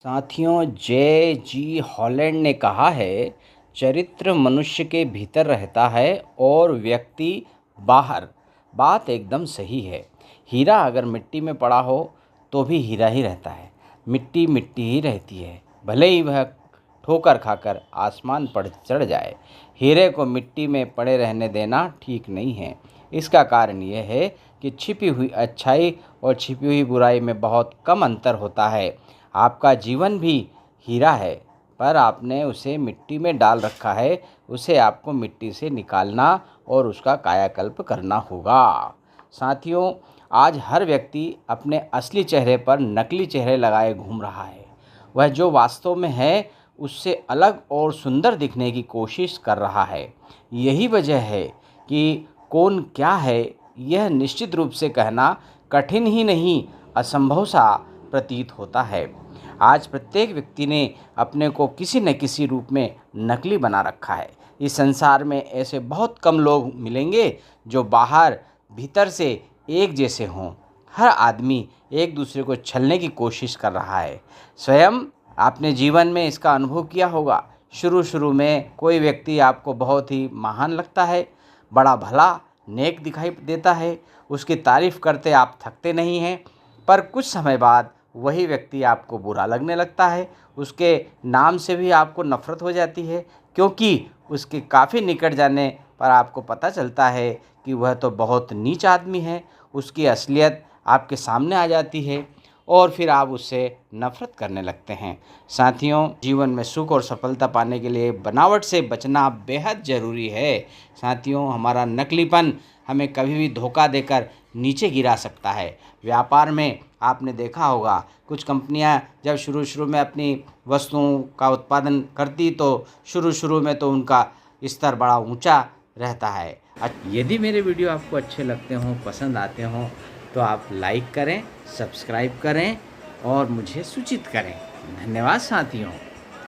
साथियों, जे जी हॉलैंड ने कहा है, चरित्र मनुष्य के भीतर रहता है और व्यक्ति बाहर। बात एकदम सही है। हीरा अगर मिट्टी में पड़ा हो तो भी हीरा ही रहता है। मिट्टी मिट्टी ही रहती है, भले ही वह ठोकर खाकर आसमान पर चढ़ जाए। हीरे को मिट्टी में पड़े रहने देना ठीक नहीं है। इसका कारण यह है कि छिपी हुई अच्छाई और छिपी हुई बुराई में बहुत कम अंतर होता है। आपका जीवन भी हीरा है, पर आपने उसे मिट्टी में डाल रखा है। उसे आपको मिट्टी से निकालना और उसका कायाकल्प करना होगा। साथियों, आज हर व्यक्ति अपने असली चेहरे पर नकली चेहरे लगाए घूम रहा है। वह जो वास्तव में है उससे अलग और सुंदर दिखने की कोशिश कर रहा है। यही वजह है कि कौन क्या है यह निश्चित रूप से कहना कठिन ही नहीं, असंभव सा प्रतीत होता है। आज प्रत्येक व्यक्ति ने अपने को किसी न किसी रूप में नकली बना रखा है। इस संसार में ऐसे बहुत कम लोग मिलेंगे जो बाहर भीतर से एक जैसे हों। हर आदमी एक दूसरे को छलने की कोशिश कर रहा है। स्वयं आपने जीवन में इसका अनुभव किया होगा। शुरू में कोई व्यक्ति आपको बहुत ही महान लगता है, बड़ा भला नेक दिखाई देता है। उसकी तारीफ़ करते आप थकते नहीं हैं, पर कुछ समय बाद वही व्यक्ति आपको बुरा लगने लगता है। उसके नाम से भी आपको नफ़रत हो जाती है, क्योंकि उसके काफ़ी निकट जाने पर आपको पता चलता है कि वह तो बहुत नीच आदमी है। उसकी असलियत आपके सामने आ जाती है और फिर आप उससे नफ़रत करने लगते हैं। साथियों, जीवन में सुख और सफलता पाने के लिए बनावट से बचना बेहद ज़रूरी है। साथियों, हमारा नकलीपन हमें कभी भी धोखा देकर नीचे गिरा सकता है। व्यापार में आपने देखा होगा, कुछ कंपनियां जब शुरू में अपनी वस्तुओं का उत्पादन करती तो शुरू में तो उनका स्तर बड़ा ऊंचा रहता है। यदि मेरे वीडियो आपको अच्छे लगते हों, पसंद आते हों, तो आप लाइक करें, सब्सक्राइब करें और मुझे सूचित करें। धन्यवाद साथियों।